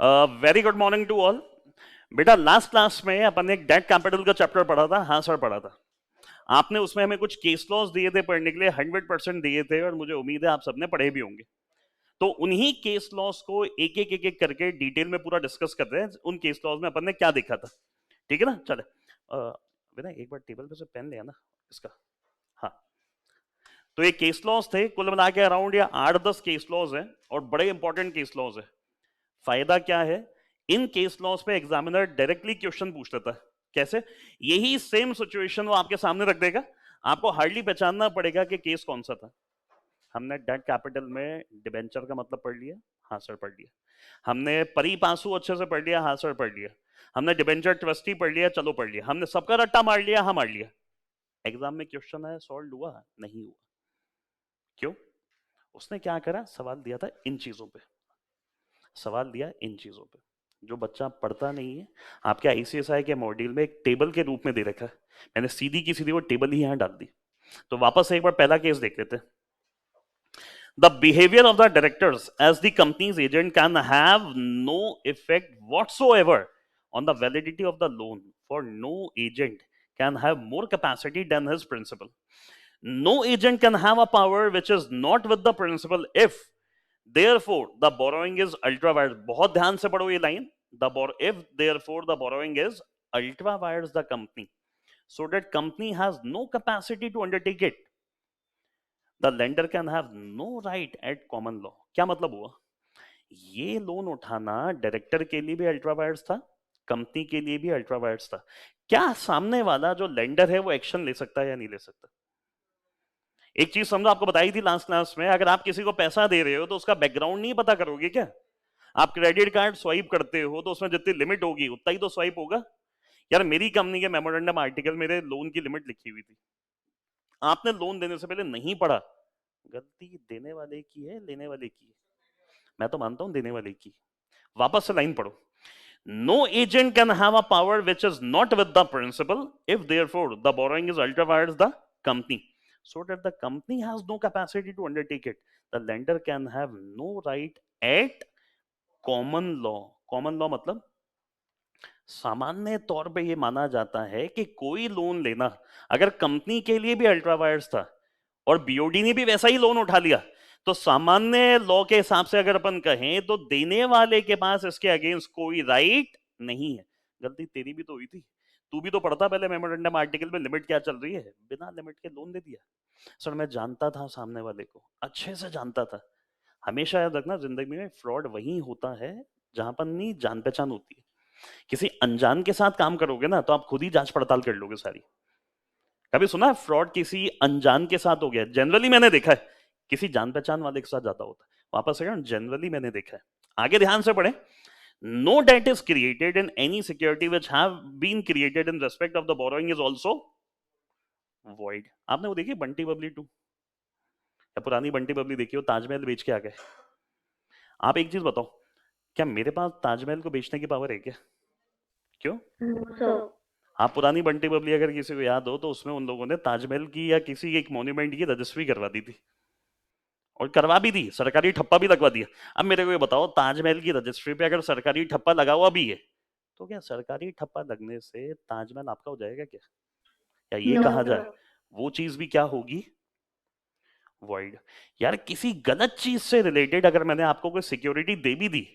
Very good morning to all. बेटा last class में अपन ने एक डेट कैपिटल का चैप्टर पढ़ा था। हाँ सर पढ़ा था। आपने उसमें हमें कुछ केस लॉज दिए थे पढ़ने के लिए, 100% दिए थे और मुझे उम्मीद है आप सबने पढ़े भी होंगे। तो उन्हीं केस लॉज को एक एक करके डिटेल में पूरा डिस्कस करते हैं। उन केस लॉज में अपन ने क्या देखा था, ठीक है ना। चले बेटा एक बार टेबल पे से पेन ले आना इसका। हाँ, तो ये केस लॉज थे, कुल मिला के अराउंड या 8-10 केस लॉज हैं और बड़े इंपॉर्टेंट केस लॉज है। फायदा क्या है, इन केस लॉस पे एग्जामिनर डायरेक्टली क्वेश्चन पूछ लेता है। कैसे? यही सेम सिचुएशन वो आपके सामने रख देगा, आपको हार्डली पहचानना पड़ेगा कि केस कौन सा था। हमने डेट कैपिटल में डिबेंचर का मतलब पढ़ लिया, हाँ सर पढ़ लिया। हमने परी पासू अच्छे से पढ़ लिया, हाँ सर पढ़ लिया। हमने डिबेंचर ट्रस्टी पढ़ लिया, चलो पढ़ लिया। हमने सबका रट्टा मार लिया, हाँ मार लिया। एग्जाम में क्वेश्चन है, सॉल्व हुआ? नहीं हुआ। क्यों? उसने क्या करा, सवाल दिया था इन चीजों पे, सवाल दिया इन चीजों पे। जो बच्चा पढ़ता नहीं है, आपके आईसीएसआई के मॉड्यूल में एक टेबल के रूप में दे रखा है, मैंने सीधी की सीधी वो टेबल ही यहां डाल दी। तो वापस से एक बार पहला केस देख लेते हैं। The behaviour of the directors as the company's agent can have no effect whatsoever on the validity of the loan, for no agent can have more capacity than his principal. No agent can have a power which is not with the principal if therefore the borrowing is ultra wires। बहुत ध्यान से पढ़ो ये line. if therefore the borrowing is ultra wires the company so that company has no capacity to undertake it, the lender can have no right at common law। क्या मतलब हुआ? ये loan उठाना डायरेक्टर के लिए भी अल्ट्रा वायर्स था, company के लिए भी अल्ट्रा वायर्स था। क्या सामने वाला जो लेंडर है वो एक्शन ले सकता है या नहीं ले सकता? एक चीज समझो, आपको बताई थी लास्ट क्लास में, अगर आप किसी को पैसा दे रहे हो तो उसका बैकग्राउंड नहीं पता करोगे क्या? आप क्रेडिट कार्ड स्वाइप करते हो तो उसमें जितनी लिमिट होगी उतना ही तो स्वाइप होगा। यार मेरी कंपनी के मेमोरेंडम आर्टिकल मेरे लोन की लिमिट लिखी हुई थी, आपने लोन देने से पहले नहीं पढ़ा। गलती देने वाले की है, लेने वाले की है? मैं तो मानता हूं देने वाले की। वापस से लाइन पढ़ो। No agent can have a power which is not with the principal if therefore the borrowing is ultra vires the company so that the company has no capacity to undertake it, the lender can have no right at common law। common law मतलब सामान्य तौर पे ये माना जाता है कि कोई लोन लेना, अगर कंपनी के लिए भी अल्ट्रा वायर्स था और बीओडी ने भी वैसा ही लोन उठा लिया, तो सामान्य लॉ के हिसाब से अगर अपन कहें तो देने वाले के पास इसके अगेंस्ट कोई राइट नहीं है। गलती तेरी भी तो हुई थी, तू भी तो पढ़ता पहले मेमोरेंडम आर्टिकल में लिमिट क्या चल रही है, बिना लिमिट के लोन दे दिया। सर मैं जानता था सामने वाले को, अच्छे से जानता था। हमेशा याद रखना, जिंदगी में फ्रॉड वही होता है जहां पर नहीं जान पहचान होती है। किसी अनजान के साथ काम करोगे ना तो आप खुद ही जांच पड़ताल कर लोगे सारी। कभी सुना है फ्रॉड किसी अनजान के साथ हो गया? जनरली मैंने देखा है किसी जान पहचान वाले के साथ ज्यादा होता है। वापस से जनरली मैंने देखा है। आगे ध्यान से पढ़े। No debt is created in any security which have been created in respect of the borrowing is also void. आपने वो देखी बंटी बबली 2 या पुरानी बंटी बबली देखी हो? ताजमहल बेच के आ गए। आप एक चीज बताओ, क्या मेरे पास ताजमहल को बेचने की पावर है क्या? क्यों? आप पुरानी बंटी बबली अगर किसी को याद हो तो उसमें उन लोगों ने ताजमहल की या किसी एक मॉन्यूमेंट की रजिस्ट्री करवा दी थी, और करवा भी दी, सरकारी ठप्पा भी लगवा दिया। अब मेरे को ये बताओ, ताजमहल की रजिस्ट्री पे अगर सरकारी ठप्पा लगा हुआ भी है तो क्या सरकारी ठप्पा लगने से ताजमहल आपका हो जाएगा क्या? या ये कहा जाए वो चीज भी क्या होगी? वॉइड। यार किसी गलत चीज से रिलेटेड अगर मैंने आपको कोई सिक्योरिटी दे भी दी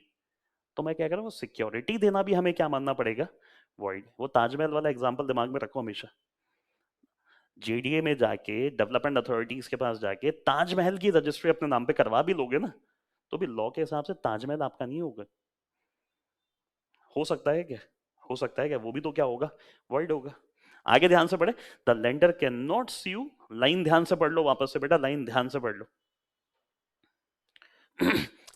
तो मैं क्या कर रहा हूँ, सिक्योरिटी देना भी हमें क्या मानना पड़ेगा? वॉइड। वो ताजमहल वाला एग्जाम्पल दिमाग में रखो हमेशा। जेडीए में जाके, डेवलपमेंट अथॉरिटीज के पास जाके ताजमहल की रजिस्ट्री अपने नाम पे करवा भी लोगे ना तो भी लॉ के हिसाब से ताजमहल आपका नहीं होगा। हो सकता है क्या? हो सकता है क्या? वो भी तो क्या होगा, वॉइड होगा। आगे ध्यान से पढ़े। The lender can not sue, line ध्यान से पढ़ लो वापस से बेटा, लाइन ध्यान से पढ़ लो।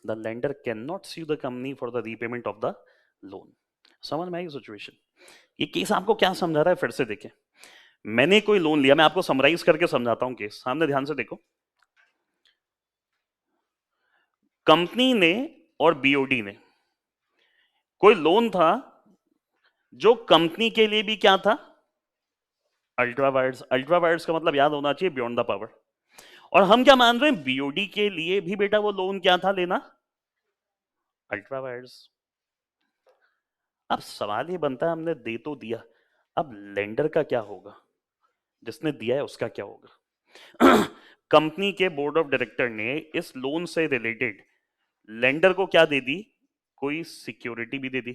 The lender can not sue the company for the repayment of the loan. समझ में आई सिचुएशन? ये केस आपको क्या समझा रहा है फिर से देखें। मैंने कोई लोन लिया, मैं आपको समराइज करके समझाता हूं केस, सामने ध्यान से देखो। कंपनी ने और बीओडी ने कोई लोन था जो कंपनी के लिए भी क्या था, अल्ट्रा वायर्स। अल्ट्रा वायर्स का मतलब याद होना चाहिए बियॉन्ड द पावर। और हम क्या मान रहे हैं, बीओडी के लिए भी बेटा वो लोन क्या था लेना, अल्ट्रा वायर्स। अब सवाल ये बनता है, हमने दे तो दिया, अब लेंडर का क्या होगा, जिसने दिया है उसका क्या होगा? कंपनी के बोर्ड ऑफ डायरेक्टर ने इस लोन से रिलेटेड लेंडर को क्या दे दी, कोई सिक्योरिटी भी दे दी,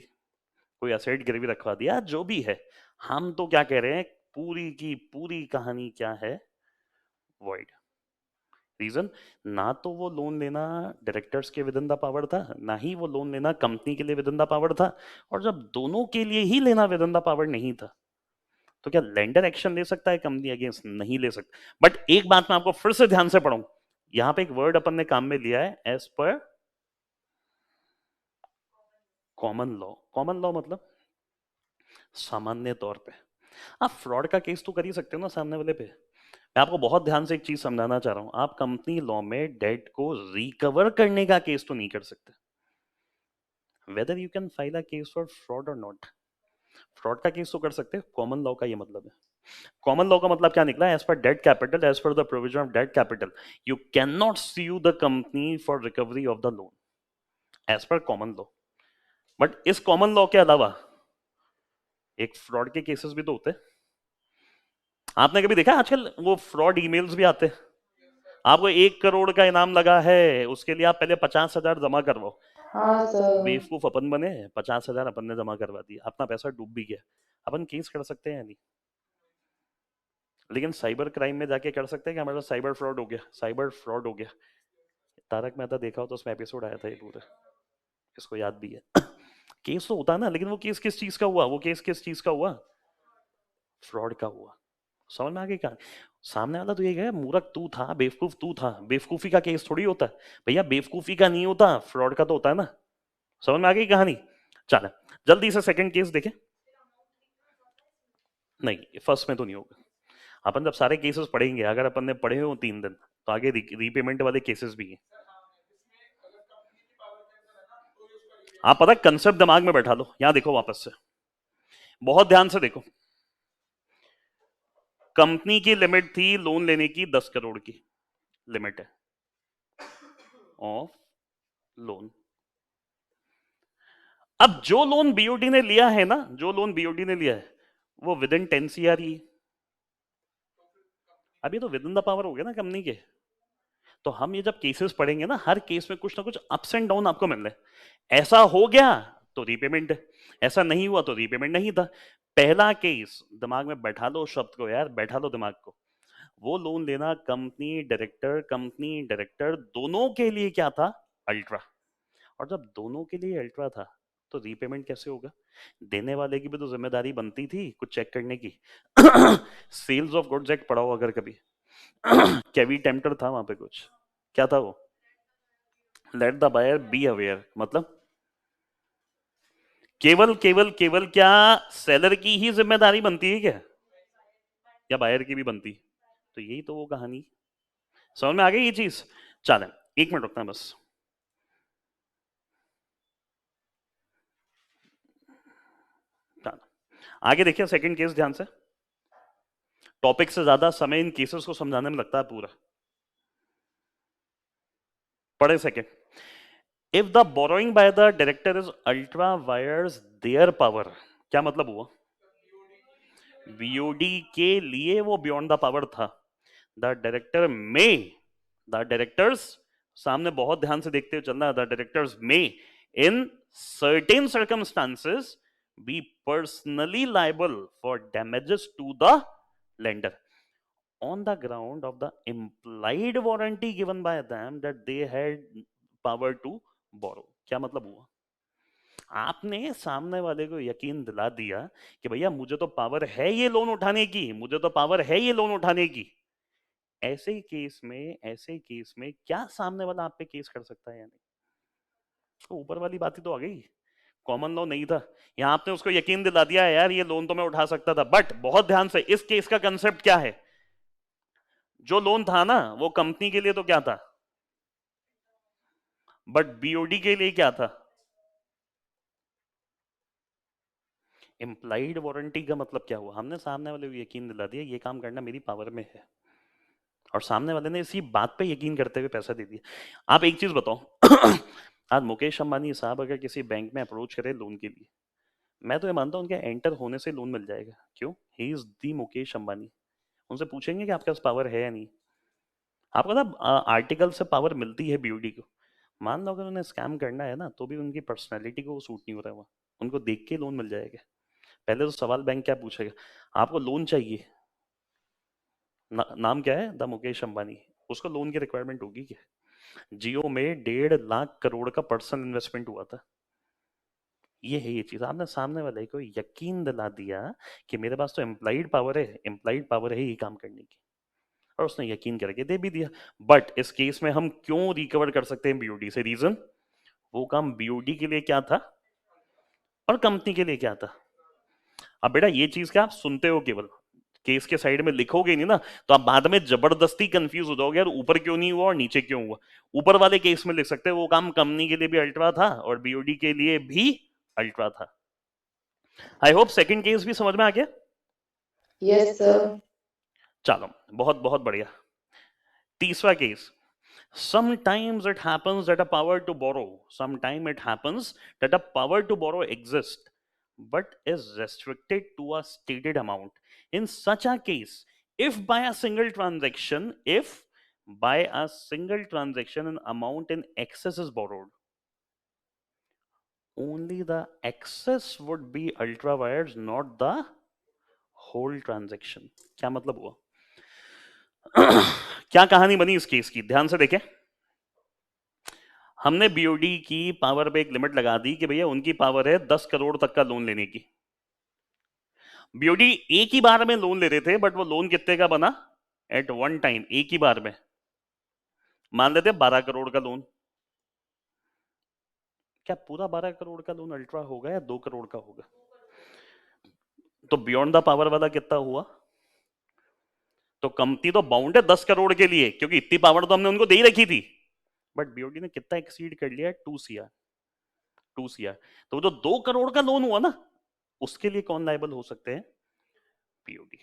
कोई असेट गिरवी रखवा दिया, जो भी है। हम तो क्या कह रहे हैं, पूरी की पूरी कहानी क्या है, वॉइड। रीजन, ना तो वो लोन लेना डायरेक्टर्स के विद इन द पावर था, ना ही वो लोन लेना कंपनी के लिए विद इन द पावर था। और जब दोनों के लिए ही लेना विद इन द पावर नहीं था, तो क्या लेंडर एक्शन ले सकता है कंपनी अगेंस्ट? नहीं ले सकता। बट एक बात मैं आपको फिर से ध्यान से पढ़ाऊं, यहां पे एक वर्ड अपन ने काम में लिया है, as per common law. Common law मतलब सामान्य तौर पे। आप फ्रॉड का केस तो कर ही सकते हो ना सामने वाले पे। मैं आपको बहुत ध्यान से एक चीज समझाना चाह रहा हूं, आप कंपनी लॉ में डेट को रिकवर करने का केस तो नहीं कर सकते, whether you can file a case for fraud और नॉट। फ्रॉड का केस तो कर सकते हैं, कॉमन लॉ का ये मतलब है। कॉमन लॉ का मतलब क्या निकला, as per debt capital, as per the provision of debt capital, you can not sue the company for recovery of the loan, as per common law. But इस common law के अलावा एक fraud के cases भी तो होते हैं। आपने कभी देखा आजकल वो फ्रॉड ईमेल्स भी आते हैं, आपको 1 करोड़ का इनाम लगा है, उसके लिए आप पहले 50,000 जमा करवाओ। हाँ सर। बेवकूफ अपन बने, 50,000 अपन ने जमा करवा दिया, अपना पैसा डूब भी गया। अपन केस कर सकते हैं या नहीं? लेकिन साइबर क्राइम में जाके कर सकते हैं कि हमारा साइबर फ्रॉड हो गया, साइबर फ्रॉड हो गया। तारक मेहता देखा हो तो उसमें एपिसोड आया था ये पूरा, इसको याद भी है। केस तो होता है ना, लेकिन वो केस किस चीज का हुआ, वो केस किस चीज का हुआ, फ्रॉड का हुआ। समझ में आ गई कहानी? सामने वाला तो ये है, मूर्ख तू था, बेवकूफ तू था, बेवकूफी का केस थोड़ी होता है भैया, बेवकूफी का नहीं होता, फ्रॉड का तो होता है ना। समझ में आ गई कहानी? चले जल्दी से सेकंड केस देखें। नहीं, फर्स्ट में तो नहीं होगा। अपन जब सारे केसेस पढ़ेंगे, अगर अपन ने पढ़े हो 3 दिन, तो आगे रीपेमेंट वाले केसेस भी हैं। आप पता कंसेप्ट दिमाग में बैठा लो, यहां देखो वापस से, बहुत ध्यान से देखो। कंपनी की लिमिट थी लोन लेने की 10 करोड़ की लिमिट है ऑफ लोन। अब जो लोन बीओडी ने लिया है ना, जो लोन बीओडी ने लिया है, वो विद इन 10 CR ही। अभी तो विद इन द पावर हो गया ना कंपनी के। तो हम ये जब केसेस पढ़ेंगे ना, हर केस में कुछ ना कुछ अप्स एंड डाउन आपको मिल रहे हैं। ऐसा हो गया तो रीपेमेंट है, ऐसा नहीं हुआ तो रीपेमेंट नहीं था। पहला केस दिमाग में बैठा लो शब्द को यार, बैठा लो दिमाग को। वो लोन लेना कंपनी डायरेक्टर दोनों के लिए क्या था, अल्ट्रा। और जब दोनों के लिए अल्ट्रा था, तो रीपेमेंट कैसे होगा? देने वाले की भी तो जिम्मेदारी बनती थी कुछ चेक करने की। सेल्स ऑफ गुड्स एक्ट पढ़ाओ अगर कभी। कैवी टेम्पटर था वहां पे कुछ, क्या था वो, let the buyer be aware, मतलब केवल केवल केवल क्या सेलर की ही जिम्मेदारी बनती है क्या, या बायर की भी बनती? तो यही तो वो कहानी। समझ में आ गई ये चीज? चलें, 1 मिनट रुकना है बस। चलें, आगे देखिए सेकंड केस ध्यान से। टॉपिक से ज्यादा समय इन केसेस को समझाने में लगता है पूरा। पढ़े second. If the borrowing by the director is ultra vires their power, क्या मतलब हुआ? बीओडी के लिए वो बियॉन्ड द पावर था। द डायरेक्टर में, द डायरेक्टर्स, सामने बहुत ध्यान से देखते हुए चलना, the directors may in certain circumstances be personally liable for damages to the lender on the ground of the implied warranty given by them that they had power to borrow। क्या मतलब हुआ? आपने सामने वाले को यकीन दिला दिया कि भैया मुझे तो पावर है ये लोन उठाने की, मुझे तो पावर है ये लोन उठाने की। ऐसे केस में क्या सामने वाला आप पे केस कर सकता है या नहीं? तो ऊपर वाली बात ही तो आ गई, कॉमन लॉ नहीं था, यहां आपने उसको यकीन दिला दिया यार ये लोन तो मैं उठा सकता था। बट बहुत ध्यान से, इस केस का कंसेप्ट क्या है, जो लोन था ना वो कंपनी के लिए तो क्या था, बट बीओडी के लिए क्या था, इम्प्लाइड वारंटी। का मतलब क्या हुआ, हमने सामने वाले को यकीन दिला दिया ये काम करना मेरी पावर में है, और सामने वाले ने इसी बात पे यकीन करते हुए पैसा दे दिया। आप एक चीज बताओ, आज मुकेश अंबानी साहब अगर किसी बैंक में अप्रोच करे लोन के लिए, मैं तो ये मानता हूँ उनके एंटर होने से लोन मिल जाएगा। क्यों? He is the Mukesh Ambani. उनसे पूछेंगे कि आपके पास पावर है या नहीं। आपको ना आर्टिकल से पावर मिलती है बीओडी को। मान लो अगर उन्हें स्कैम करना है ना, तो भी उनकी पर्सनैलिटी को सूट नहीं हो रहा है वो, उनको देख के लोन मिल जाएगा। पहले तो सवाल बैंक क्या पूछेगा, आपको लोन चाहिए, नाम क्या है, द मुकेश अंबानी, उसको लोन की रिक्वायरमेंट होगी क्या? जियो में 1.5 लाख करोड़ का पर्सनल इन्वेस्टमेंट हुआ था। ये है ये चीज, आपने सामने वाले को यकीन दिला दिया कि मेरे पास तो एम्प्लॉइड पावर है, एम्प्लॉइड पावर है ये काम करने की, और उसने यकीन करके दे भी दिया। बट इस केस में हम क्यों रिकवर कर सकते हैं बीओडी से? रीजन, वो काम बीओडी के लिए क्या था और कंपनी के लिए क्या था। अब बेटा ये चीज क्या आप सुनते हो केवल, केस के साइड में लिखोगे नहीं ना, तो आप बाद में जबरदस्ती कंफ्यूज हो जाओगे, यार ऊपर क्यों नहीं हुआ और नीचे क्यों हुआ। ऊपर वाले केस में लिख सकते हैं वो काम कंपनी के लिए भी अल्ट्रा था और बीओडी के लिए भी अल्ट्रा था। आई होप सेकंड केस भी समझ में आ गया। Yes sir. चलो, बहुत बहुत बढ़िया। तीसरा case, sometimes it happens that a power to borrow, sometime it happens that a power to borrow exists but is restricted to a stated amount. In such a case, if by a single transaction, if by a single transaction an amount in excess is borrowed, only the excess would be ultra wires, not the whole transaction. क्या मतलब हुआ? क्या कहानी बनी इस case की, ध्यान से देखें। हमने बीओडी की पावर पे एक लिमिट लगा दी कि भैया उनकी पावर है 10 करोड़ तक का लोन लेने की। बीओडी एक ही बार में लोन ले रहे थे, बट वो लोन कितने का बना? एट वन टाइम, एक ही बार में। मान लेते 12 करोड़ का लोन। क्या पूरा 12 करोड़ का लोन अल्ट्रा होगा या 2 करोड़ का होगा? तो बियॉन्ड द पावर वाला कितना हुआ? तो कंपनी तो बाउंड है 10 करोड़ के लिए, क्योंकि इतनी पावर तो हमने उनको दे ही रखी थी। बट बीओडी ने कितना एक्सीड कर लिया? 2 CR। 2 CR। तो वो जो 2 करोड़ का लोन हुआ ना, उसके लिए कौन लायबल हो सकते हैं? बीओडी।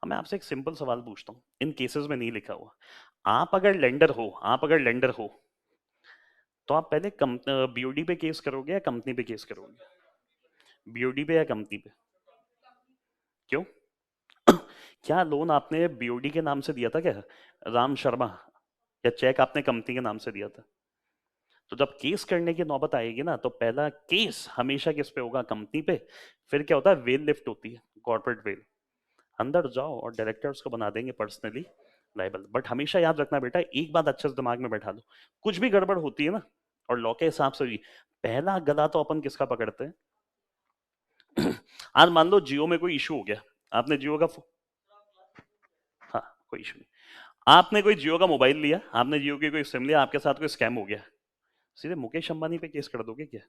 अब मैं आपसे एक सिंपल सवाल पूछता हूँ, इन केसेस में नहीं लिखा हुआ। आप अगर लेंडर हो तो आप पहले बीओडी पे केस करोगे या कंपनी पे केस करोगे? बीओडी पे या कंपनी पे? क्यों? क्या लोन आपने बीओडी के नाम से दिया था क्या, राम शर्मा, या चेक आपने कंपनी के नाम से दिया था? तो जब केस करने की नौबत आएगी ना, तो पहला केस हमेशा किस पे होगा? कंपनी पे। फिर क्या होता है, वेल लिफ्ट होती है, कॉर्पोरेट वेल। अंदर जाओ और डायरेक्टर्स को बना देंगे पर्सनली लाइबल। बट हमेशा याद रखना बेटा, एक बात अच्छे से दिमाग में बैठा लो, कुछ भी गड़बड़ होती है ना, और लॉ के हिसाब से भी पहला गला तो अपन किसका पकड़ते हैं? आज मान लो जियो में कोई इशू हो गया, आपने जियो का हाँ, कोई इशू नहीं, आपने कोई जियो का मोबाइल लिया, आपने जियो की कोई सिम लिया, आपके साथ कोई स्कैम हो गया, सीधे मुकेश अंबानी पे केस कर दोगे क्या?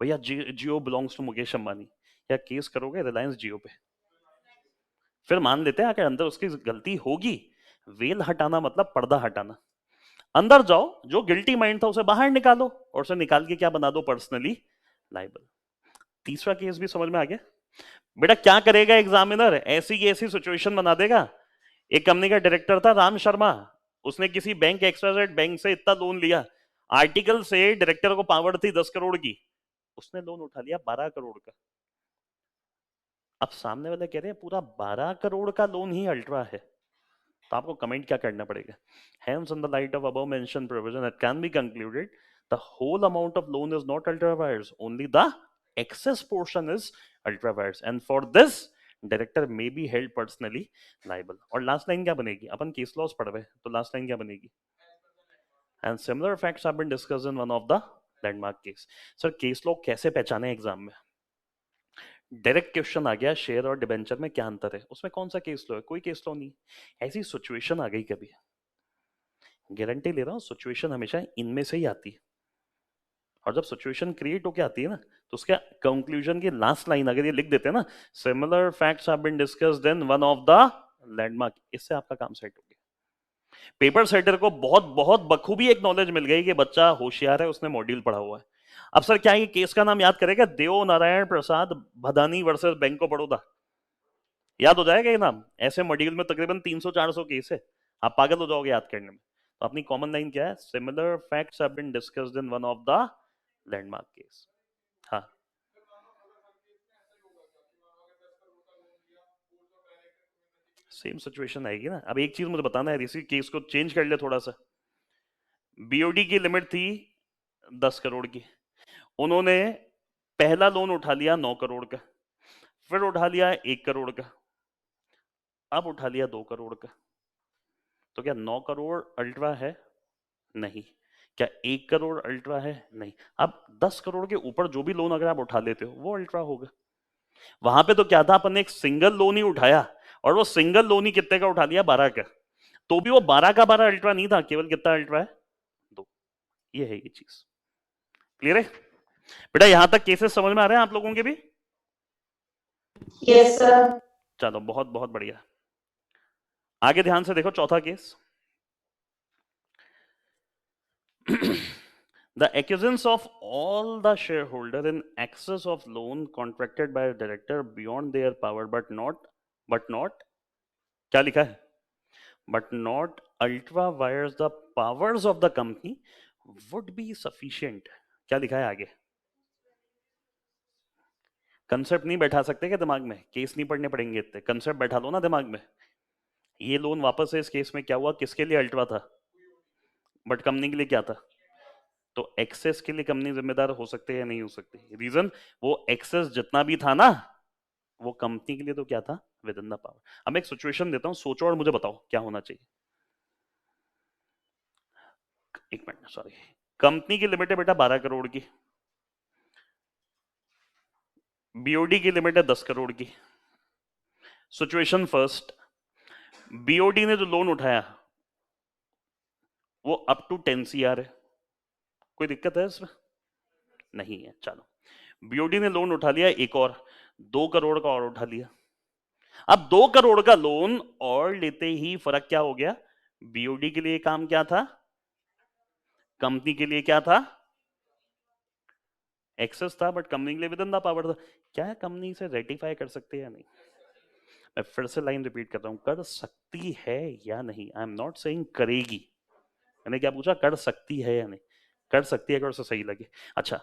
भैया जियो बिलोंग्स टू मुकेश अंबानी, या केस करोगे रिलायंस जियो पे? फिर मान लेते हैं अगर अंदर उसकी गलती होगी, वेल हटाना मतलब पर्दा हटाना। अंदर जाओ, जो गिल्टी माइंड था उसे बाहर निकालो, और उसे निकाल के क्या बना दो? Personally liable. तीसरा केस भी समझ में आ गया? बेटा क्या करेगा एग्जामिनर? ऐसी की ऐसी सिचुएशन बना देगा। एक कंपनी का डायरेक्टर था राम शर्मा, उसने किसी बैंक, एक्सवाइजेड बैंक से इतना लोन लिया, आर्टिकल से डायरेक्टर को पावर थी 10 करोड़ की, उसने लोन उठा लिया 12 करोड़ का। अब सामने वाले कह रहे हैं पूरा 12 करोड़ का लोन ही अल्ट्रा है, तो आपको कमेंट क्या करना पड़ेगा? Hence, in the light of above mentioned provision, it can be concluded the whole amount of loan is not ultra vires, only the excess portion is ultra vires, and for this director may be held personally liable. और last line क्या बनेगी? अपन case laws पढ़ रहे, तो last line क्या बनेगी? And similar facts have been discussed in one of the landmark case. Sir case law कैसे पहचाने एग्जाम में? डायरेक्ट क्वेश्चन आ गया, शेयर और डिबेंचर में क्या अंतर है, उसमें कौन सा केस लॉ है? कोई केस लॉ नहीं। ऐसी सिचुएशन आ गई कभी, गारंटी ले रहा हूँ सिचुएशन हमेशा इनमें से ही आती है, और जब सिचुएशन क्रिएट होके आती है ना, तो उसके कंक्लूजन की लास्ट लाइन अगर ये लिख देते हैं ना, similar facts have been discussed in one of the landmark, इससे आपका काम सेट हो गया। पेपर सेटर को बहुत बहुत बखूबी एक नॉलेज मिल गई कि बच्चा होशियार है, उसने मॉड्यूल पढ़ा हुआ है। अब सर क्या ये केस का नाम याद करेगा? Dev Narayan Prasad Bhadani versus bank of Baroda, याद हो जाएगा ये नाम? ऐसे मॉड्यूल में तकरीबन 300-400 केस है, आप पागल हो जाओगे याद करने में। तो अपनी कॉमन लाइन क्या है? Similar facts have been discussed in one of the landmark case. हाँ, सेम सिचुएशन आएगी ना। अब एक चीज मुझे बताना है, इसी केस को चेंज कर ले थोड़ा सा। बीओडी की लिमिट थी 10 करोड़ की, उन्होंने पहला लोन उठा लिया 9 करोड़ का, फिर उठा लिया 1 करोड़ का, अब उठा लिया 2 करोड़ का। तो क्या 9 करोड़ अल्ट्रा है? नहीं। क्या 1 करोड़ अल्ट्रा है? नहीं। अब 10 करोड़ के ऊपर जो भी लोन अगर आप उठा लेते हो वो अल्ट्रा होगा। वहां पे तो क्या था, अपन ने एक सिंगल लोन ही उठाया, और वो सिंगल लोन ही कितने का उठा लिया? 12 का। तो भी वो 12 का 12 अल्ट्रा नहीं था, केवल कितना अल्ट्रा है? 2। ये है ये चीज। क्लियर है बेटा? यहां तक केसेस समझ में आ रहे हैं आप लोगों के भी? Yes, sir. चलो बहुत बहुत बढ़िया। आगे ध्यान से देखो चौथा case. The acquiescence of all the shareholder in excess of loan contracted by a director beyond their power but not क्या लिखा है? But not ultra wires the powers of the company would be sufficient। क्या लिखा है आगे? Concept नहीं बैठा सकते क्या दिमाग में? केस नहीं पढ़ने पड़ेंगे इतने, कंसेप्ट बैठा लो ना दिमाग में। ये लोन वापस से इस केस में क्या हुआ? किसके लिए अल्ट्रा था, बट कंपनी के लिए क्या था? तो एक्सेस के लिए कंपनी जिम्मेदार हो सकते हैं या नहीं हो सकती? रीजन, वो एक्सेस जितना भी था ना, वो कंपनी के लिए तो क्या था? With in the power. अब मैं एक सिचुएशन देता हूं, सोचो और मुझे बताओ क्या होना चाहिए। एक मिनट, सॉरी। कंपनी की लिमिट है बेटा 12 करोड़ की, बीओडी की लिमिट है 10 करोड़ की। सिचुएशन फर्स्ट, बीओडी ने जो लोन उठाया वो अप टू 10 सीआर है। कोई दिक्कत है इसमें? नहीं है। चलो, बीओडी ने लोन उठा लिया एक और, 2 करोड़ का और उठा लिया। अब 2 करोड़ का लोन और लेते ही फर्क क्या हो गया? बीओडी के लिए काम क्या था? कंपनी के लिए क्या था? एक्सेस था, बट कंपनी के लिए विद इन द पावर था। क्या कंपनी से रेटिफाई कर सकते हैं या नहीं? मैं फिर से लाइन रिपीट कर रहा हूं, कर सकती है या नहीं। आई एम नॉट सेइंग करेगी। मैंने क्या पूछा? कर सकती है या नहीं? कर सकती है अगर उसे सही लगे। अच्छा,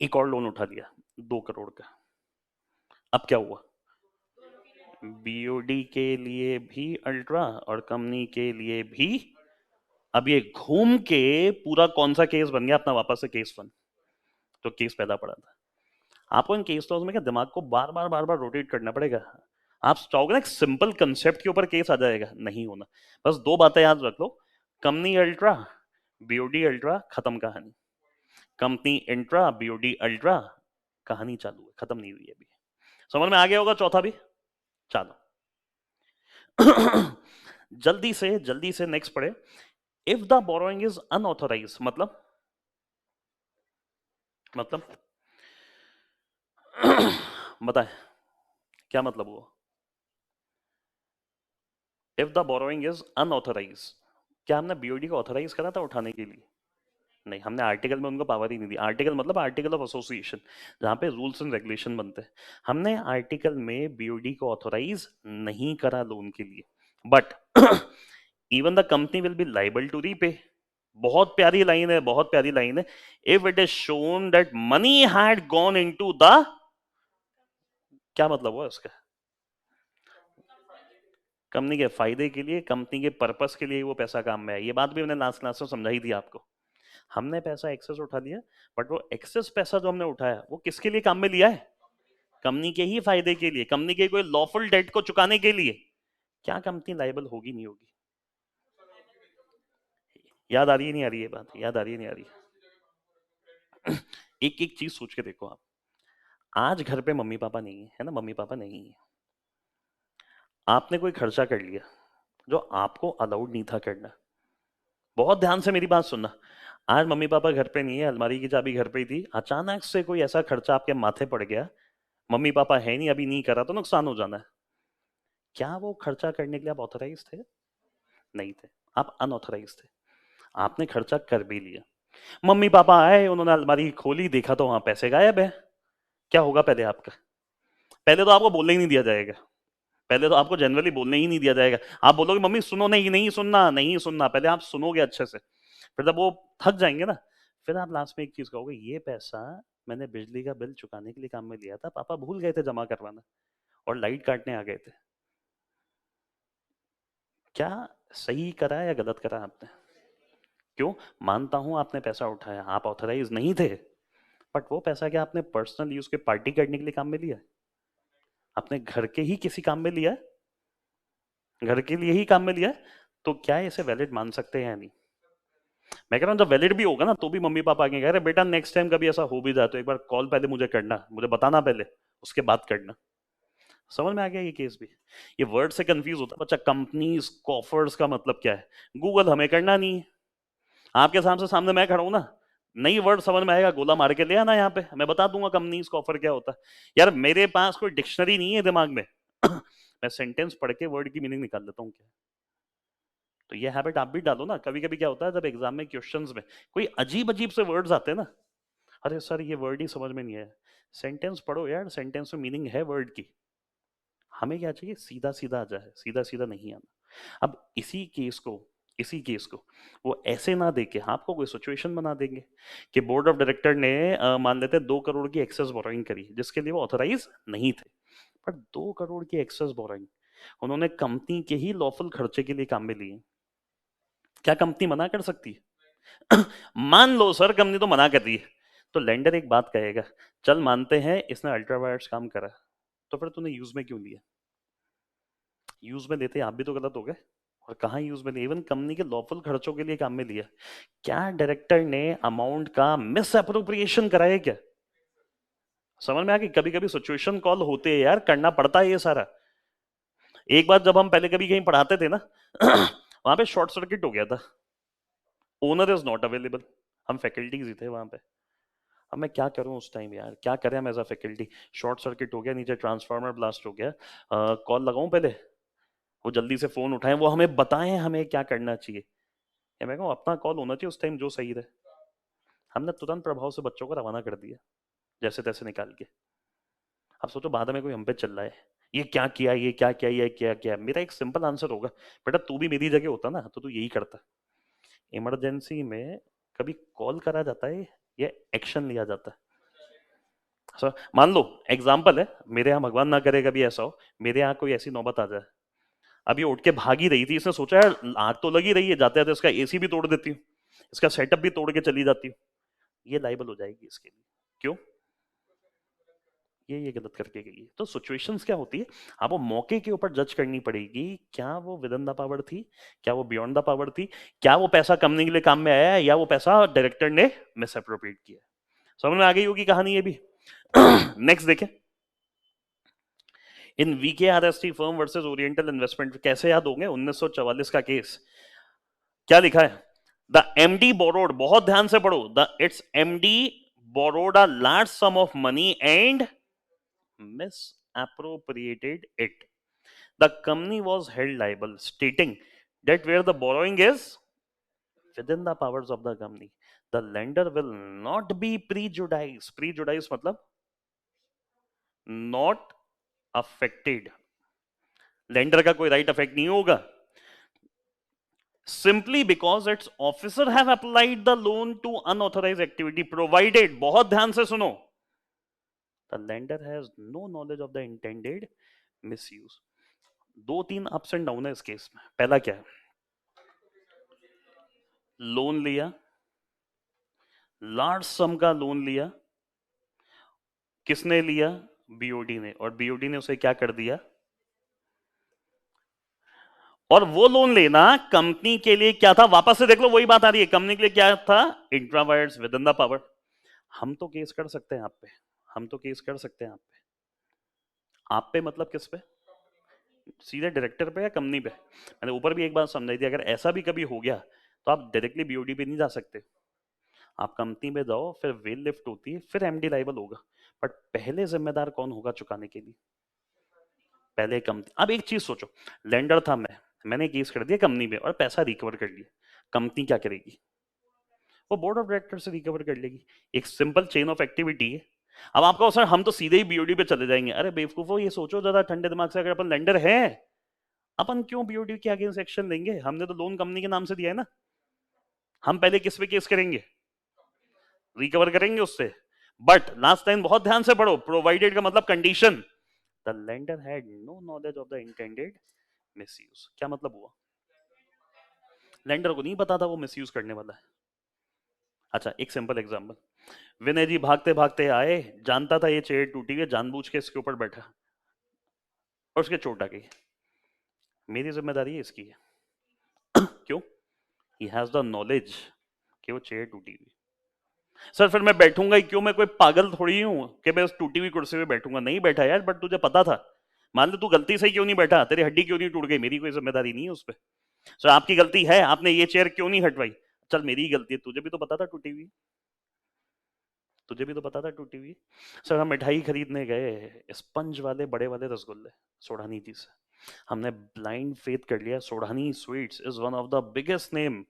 एक और लोन उठा लिया 2 करोड़ का। अब क्या हुआ? बीओडी के लिए भी अल्ट्रा और कंपनी के लिए भी। अब ये घूम के पूरा कौन सा केस बन गया अपना? वापस से केस 1। तो केस पैदा पड़ा था। आपको इन केस लॉज में क्या दिमाग को बार बार रोटेट करना पड़ेगा? आप चाहोगे ना एक सिंपल कंसेप्ट के ऊपर केस आ जाएगा? नहीं होना। बस 2 बातें याद रख लो, कंपनी अल्ट्रा, बीओडी अल्ट्रा, खत्म कहानी। कंपनी इंट्रा, बीओडी अल्ट्रा, कहानी चालू है, खत्म नहीं हुई अभी। समझ में आ गया होगा चौथा भी? चलो जल्दी से नेक्स्ट पढ़े। If the borrowing is unauthorised, मतलब बताएं क्या मतलब हुआ? If the borrowing is unauthorised, क्या हमने बीओडी को ऑथोराइज करा था उठाने के लिए? नहीं, हमने आर्टिकल में उनको पावर ही नहीं दी। आर्टिकल मतलब आर्टिकल ऑफ एसोसिएशन, जहां पे रूल्स एंड रेगुलेशन बनते हैं। हमने आर्टिकल में बीओडी को ऑथोराइज नहीं करा लोन के लिए, but even the company will be liable to repay. बहुत प्यारी लाइन है, बहुत प्यारी लाइन है। If it is shown that money had gone into the, क्या मतलब हुआ इसका? कंपनी के फायदे के लिए, कंपनी के पर्पस के लिए वो पैसा काम में है। ये बात भी मैंने लास्ट क्लास में समझाई थी आपको। हमने पैसा एक्सेस उठा लिया, बट वो एक्सेस पैसा जो हमने उठाया वो किसके लिए काम में लिया है? कंपनी के ही फायदे के लिए, कंपनी के कोई लॉफुल डेट को चुकाने के लिए। क्या कंपनी लायबल होगी? नहीं होगी? याद आ रही है नहीं आ रही है बात? याद आ रही है नहीं आ रही है? एक एक चीज सोच के देखो आप। आज घर पे मम्मी पापा नहीं है ना, मम्मी पापा नहीं है, आपने कोई खर्चा कर लिया जो आपको अलाउड नहीं था करना। बहुत ध्यान से मेरी बात सुनना। आज मम्मी पापा घर पे नहीं है, अलमारी की चाबी घर पे ही थी, अचानक से कोई ऐसा खर्चा आपके माथे पड़ गया, मम्मी पापा है नहीं, अभी नहीं करा तो नुकसान हो जाना है। क्या वो खर्चा करने के लिए आप ऑथराइज थे? नहीं थे, आप अनऑथराइज थे। आपने खर्चा कर भी लिया, मम्मी पापा आए, उन्होंने अलमारी खोली, देखा तो वहां पैसे गायब है। क्या होगा पहले आपका? पहले तो आपको बोलने ही नहीं दिया जाएगा। पहले तो आपको जनरली बोलने ही नहीं दिया जाएगा। आप बोलोगे मम्मी सुनो, नहीं नहीं सुनना, नहीं सुनना। पहले आप सुनोगे अच्छे से, फिर जब वो थक जाएंगे ना, फिर आप लास्ट में एक चीज कहोगे, ये पैसा मैंने बिजली का बिल चुकाने के लिए काम में लिया था, पापा भूल गए थे जमा करवाना और लाइट काटने आ गए थे। क्या सही करा या गलत करा आपने? क्यों? मानता हूं आपने पैसा उठाया, आप ऑथराइज नहीं थे, बट वो पैसा क्या आपने पर्सनल यूज के पार्टी करने के लिए काम में लिया है? आपने घर के ही किसी काम में लिया है? घर के लिए ही काम में लिया है? तो क्या इसे वैलिड मान सकते हैं या नहीं? मैं कह रहा हूँ जब वैलिड भी होगा ना तो भी मम्मी पापा आगे कह रहे बेटा नेक्स्ट टाइम कभी ऐसा हो भी जाए तो एक बार कॉल पहले मुझे करना, मुझे बताना पहले, उसके बाद करना। समझ में आ गया ये केस भी? ये वर्ड से कंफ्यूज होता है बच्चा। कंपनीज कॉफर्स का मतलब क्या है? गूगल हमें करना नहीं है। आपके सामने सामने मैं खड़ा हूं ना, नई वर्ड समझ में आएगा, गोला मार के ले आना यहाँ पे, मैं बता दूंगा कंपनीज कॉफर क्या होता है। यार मेरे पास कोई डिक्शनरी नहीं है दिमाग में मैं सेंटेंस पढ़ के वर्ड की मीनिंग निकाल लेता हूँ क्या। तो ये हैबिट आप भी डालो ना। कभी कभी क्या होता है जब एग्जाम में क्वेश्चंस में कोई अजीब अजीब से वर्ड्स आते हैं ना, अरे सर ये वर्ड ही समझ में नहीं आया, सेंटेंस पढ़ो यार, सेंटेंस में मीनिंग है वर्ड की। हमें क्या चाहिए? सीधा सीधा आ जाए, सीधा सीधा नहीं आना। अब इसी केस को वो ऐसे ना देके आपको कोई सिचुएशन बना देंगे कि बोर्ड ऑफ डायरेक्टर ने मान लेते हैं 2 करोड़ की एक्सेस बोरोइंग करी जिसके लिए वो ऑथराइज नहीं थे, पर 2 करोड़ की एक्सेस बोरोइंग उन्होंने कंपनी के ही लॉफुल खर्चे के लिए काम में लिए। क्या कंपनी मना कर सकती है? मान लो सर कंपनी तो मना कर रही है, तो लेंडर एक बात कहेगा, चल मानते हैं इसने अल्ट्रा वायर्स काम करा, तो फिर तूने यूज में क्यों लिया? यूज में लेते आप भी तो गलत हो गए। और कहाँ यूज में लिया? इवन कंपनी के लॉफुल खर्चों के लिए काम में लिया। क्या डायरेक्टर ने अमाउंट का मिस अप्रोप्रिएशन कराया क्या? समझ में आ गई? कभी कभी सिचुएशन कॉल होते हैं यार, करना पड़ता है ये सारा। एक बार जब हम पहले कभी कहीं पढ़ाते थे ना वहां पे शॉर्ट सर्किट हो गया था, ओनर इज नॉट अवेलेबल, हम फैकल्टीज ही थे वहां पे। अब मैं क्या करूं उस टाइम यार, क्या करें हम as a faculty? Short circuit हो गया, नीचे ट्रांसफार्मर ब्लास्ट हो गया, कॉल लगाऊं पहले, वो जल्दी से फोन उठाएं, वो हमें बताएं हमें क्या करना चाहिए, या मैं कहूँ अपना कॉल होना चाहिए उस टाइम जो सही रहे। हमने तुरंत प्रभाव से बच्चों को रवाना कर दिया जैसे तैसे निकाल के। अब सोचो बाद में कोई हम पे चिल्लाए, ये क्या किया, ये क्या किया, ये क्या किया। मेरा एक सिंपल आंसर होगा, बेटा तू भी मेरी जगह होता ना तो तू यही करता। इमरजेंसी में कभी कॉल करा जाता है या एक्शन लिया जाता है? सर मान लो एग्जाम्पल है, मेरे यहाँ भगवान ना करे कभी ऐसा हो, मेरे यहाँ कोई ऐसी नौबत आ जाए, अब ये उठ के भागी रही थी, इसने सोचा यार आग तो लगी रही है, जाते जाते इसका एसी भी तोड़ देती हूँ, इसका सेटअप भी तोड़ के चली जाती हूँ, ये लाइबल हो जाएगी इसके लिए। क्यों? ये गलत करके गई है। तो सिचुएशंस क्या होती है, आपको मौके के ऊपर जज करनी पड़ेगी, क्या वो विद इन द पावर थी, क्या वो बियॉन्ड द पावर थी, क्या वो पैसा कंपनी के लिए काम में आया है या वो पैसा डायरेक्टर ने मिस अप्रोप्रिएट किया। समझ में आ गई होगी कहानी ये भी। नेक्स्ट देखें, इन वीकेआरएसटी फर्म वर्सेस ओरिएंटल इन्वेस्टमेंट, कैसे याद होंगे 1944 का केस। क्या लिखा है? द एमडी बोरोड, बहुत ध्यान से पढ़ो, the it's MD borrowed a large some of money and misappropriated it. The company was held liable, stating that where the borrowing is within the powers of the company, the lender will not be prejudiced. Prejudiced मतलब not affected, lender का कोई right affect नहीं होगा, simply because its officer have applied the loan to unauthorized activity provided, बहुत ध्यान से सुनो, the lender has no knowledge of the intended misuse। 2-3 ups and down है इस केस में। पहला क्या है? लोन लिया, लार्ज सम का लोन लिया, किसने लिया? बीओडी ने, और बीओडी ने उसे क्या कर दिया? और वो लोन लेना कंपनी के लिए क्या था? वापस से देख लो वही बात आ रही है, कंपनी के लिए क्या था? Intra wires with in the power. हम तो केस कर सकते हैं आप पे, हम तो केस कर सकते हैं आप पे। आप पे मतलब किस पे? सीधे डायरेक्टर पे या कंपनी पे? मैंने ऊपर भी एक बात समझाई थी, अगर ऐसा भी कभी हो गया तो आप डायरेक्टली बीओडी पे नहीं जा सकते, आप कंपनी में जाओ, फिर वेल लिफ्ट होती है, फिर एमडी लाइबल होगा, बट पहले जिम्मेदार कौन होगा चुकाने के लिए? पहले कंपनी। अब एक चीज सोचो, लेंडर था मैंने केस कर दिया कंपनी में और पैसा रिकवर कर लिया, कंपनी क्या करेगी? वो बोर्ड ऑफ डायरेक्टर से रिकवर कर लेगी। एक सिंपल चेन ऑफ एक्टिविटी है। अब आपका सर हम तो सीधे ही बीओडी पे चले जाएंगे, अरे बेवकूफो ये सोचो जरा ठंडे दिमाग से, अगर अपन लेंडर है अपन क्यों बीओडी के अगेंस्ट एक्शन लेंगे? हमने तो लोन कंपनी के नाम से दिया है ना, हम पहले किस पे केस करेंगे? रिकवर करेंगे उससे। बट लास्ट लाइन बहुत ध्यान से पढ़ो, प्रोवाइडेड का मतलब condition, the lender had no knowledge of the intended misuse. क्या मतलब हुआ? लेंडर को नहीं पता था वो मिसयूज करने वाला है। अच्छा, एक सिंपल एग्जांपल, विनय जी भागते भागते आए, जानता था ये चेयर टूटी है, जानबूझ के इसके ऊपर बैठा और उसके चोट आ गई, मेरी जिम्मेदारी है इसकी है। क्यों? ही हैज द नॉलेज कि वो चेयर टूटी हुई। सर फिर मैं बैठूंगा ही क्यों? मैं कोई पागल थोड़ी हूं कि मैं उस टूटी हुई कुर्सी पे बैठूंगा। नहीं बैठा यार, बट तुझे पता था। मान ले तू गलती से क्यों नहीं बैठा, तेरी हड्डी क्यों नहीं टूट गई, मेरी कोई जिम्मेदारी नहीं है उस पर। सर आपकी गलती है, आपने ये चेयर क्यों नहीं हटवाई। चल मेरी ही गलती है, तुझे भी तो पता था टूटी हुई, तुझे भी तो पता था टूटी हुई। सर हम मिठाई खरीदने गए, स्पंज वाले बड़े वाले रसगुल्ले सोढ़ानी जी से, हमने ब्लाइंड फेथ कर लिया Sodhani sweets is one of the biggest name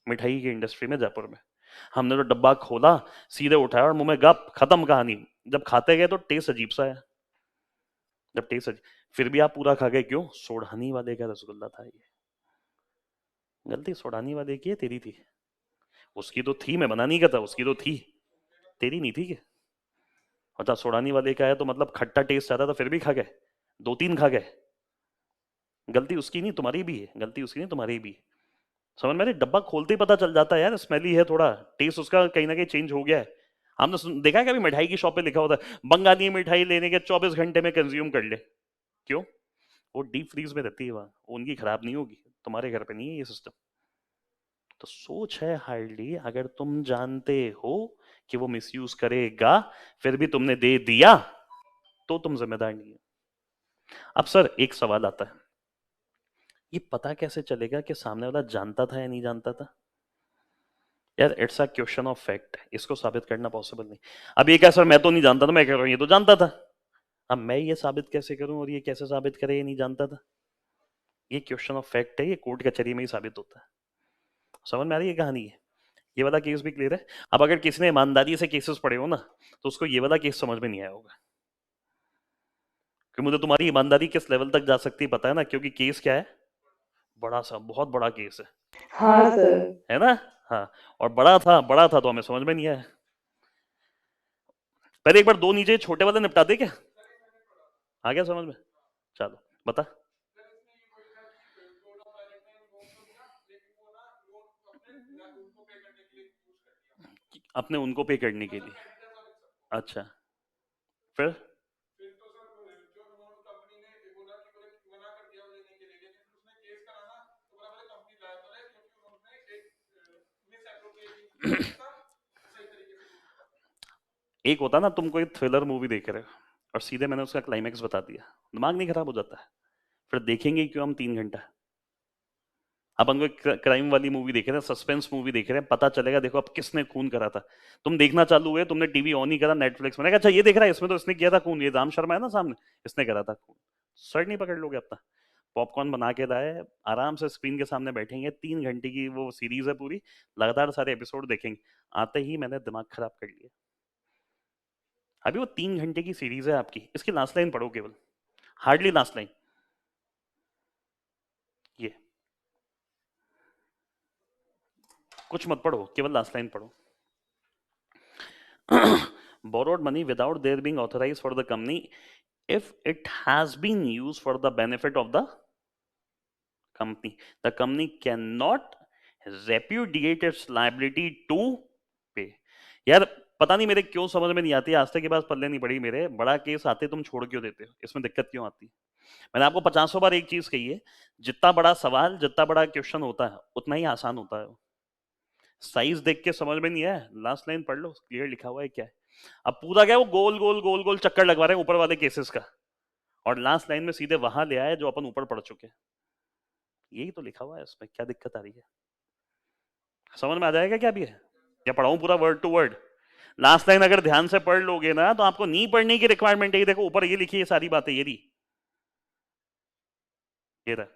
मिठाई की इंडस्ट्री में जयपुर में। हमने तो डब्बा खोला, सीधे उठाया और मुंह में गप, खत्म कहानी। जब खाते गए तो टेस्ट अजीब सा है, जब टेस्ट अजीब, फिर भी आप पूरा खा गए क्यों? सोढ़ानी वाले का रसगुल्ला था ये। गलती सोढ़ानी वाले की है, तेरी थी? उसकी तो थी, मैं मना नहीं करता, उसकी तो थी, तेरी नहीं थी क्या? अच्छा, सोढ़ानी वाले का है तो मतलब खट्टा टेस्ट आ रहा था फिर भी खा गए, दो तीन खा गए। गलती उसकी नहीं तुम्हारी भी है, गलती उसकी नहीं तुम्हारी भी है। समझ में? डब्बा खोलते ही पता चल जाता है यार, स्मेली है थोड़ा, टेस्ट उसका कहीं ना कहीं चेंज हो गया है। हमने देखा है कभी मिठाई की शॉप पे लिखा होता है बंगाली मिठाई लेने के 24 घंटे में कंज्यूम कर ले। क्यों? वो डीप फ्रीज में रहती है वहां, उनकी खराब नहीं होगी, तुम्हारे घर पे नहीं है ये सिस्टम। तो सोच है हार्डली, अगर तुम जानते हो कि वो मिसयूज करेगा फिर भी तुमने दे दिया तो तुम जिम्मेदार नहीं हो। अब सर एक सवाल आता है, ये पता कैसे चलेगा कि सामने वाला जानता था या नहीं जानता था? यार it's a question of fact, इसको साबित करना पॉसिबल नहीं। अब ये क्या सर, मैं तो नहीं जानता था, मैं कह रहा हूं ये तो जानता था। अब मैं ये साबित कैसे करूं और ये कैसे साबित करे ये नहीं जानता था? ये क्वेश्चन ऑफ फैक्ट है, ये कोर्ट कचहरी में ही साबित होता है। समझ में आ रही है कहानी है? ये वाला केस भी क्लियर है। अब अगर किसी ने ईमानदारी से केसेस पढ़े हो ना, तो उसको ये वाला केस समझ में नहीं आया होगा, क्योंकि मुझे तुम्हारी ईमानदारी किस लेवल तक जा सकती है पता है ना, क्योंकि केस क्या है, बड़ा सा बहुत बड़ा केस हाँ सर। है ना? हाँ, और बड़ा था तो हमें समझ में नहीं आया। पहले एक बार दो नीचे छोटे वाले निपटा दे क्या? आ गया समझ में? चलो बता। अपने उनको पे करने के लिए? अच्छा, फिर? एक होता ना, तुम कोई थ्रिलर मूवी देख रहे हो और सीधे मैंने उसका क्लाइमेक्स बता दिया, दिमाग नहीं खराब हो जाता है? फिर देखेंगे क्यों हम 3 घंटा? अपन कोई क्राइम वाली मूवी देख रहे हैं, सस्पेंस मूवी देख रहे हैं, पता चलेगा देखो अब किसने खून करा था। तुम देखना चालू हुए, तुमने टीवी ऑन ही करा, नेटफ्लिक्स में, अच्छा ये देख रहा है, इसमें तो इसने किया था खून, ये राम शर्मा है ना सामने, इसने करा था खून। सर नहीं पकड़ लोगे अपना? पॉपकॉर्न बना के लाए, आराम से स्क्रीन के सामने बैठेंगे, 3 घंटे की वो सीरीज है पूरी, लगातार सारे एपिसोड देखेंगे। आते ही मैंने दिमाग खराब कर लिया। अभी वो 3 घंटे की सीरीज है आपकी, इसकी लास्ट लाइन पढ़ो केवल, हार्डली लास्ट लाइन, ये कुछ मत पढ़ो, केवल लास्ट लाइन पढ़ो। borrowed money without their being authorized for the company if it has been used for the benefit of the company cannot repudiate its liability to pay। यार पता नहीं मेरे क्यों समझ में नहीं आती, आज तक के पास पल्ले नहीं पड़ी मेरे, बड़ा केस आते तुम छोड़ क्यों देते हो, इसमें दिक्कत क्यों आती है? मैंने आपको 50 बार एक चीज कही है, जितना बड़ा सवाल, जितना बड़ा क्वेश्चन होता है उतना ही आसान होता है। साइज देख के समझ में नहीं है, लास्ट लाइन पढ़ लो, क्लियर लिखा हुआ है क्या है। अब पूरा क्या वो गोल गोल गोल गोल चक्कर लगवा रहे हैं ऊपर वाले केसेस का, और लास्ट लाइन में सीधे वहां ले आए जो अपन ऊपर पढ़ चुके हैं। यही तो लिखा हुआ है, इसमें क्या दिक्कत आ रही है? समझ में आ जाएगा क्या भी है, या पढ़ाऊं पूरा word to word? Last line अगर ध्यान से पढ़ लोगे ना तो आपको नहीं पढ़ने की रिक्वायरमेंट है। ये देखो ऊपर ये लिखी है सारी बातें, ये रही, ये रहा।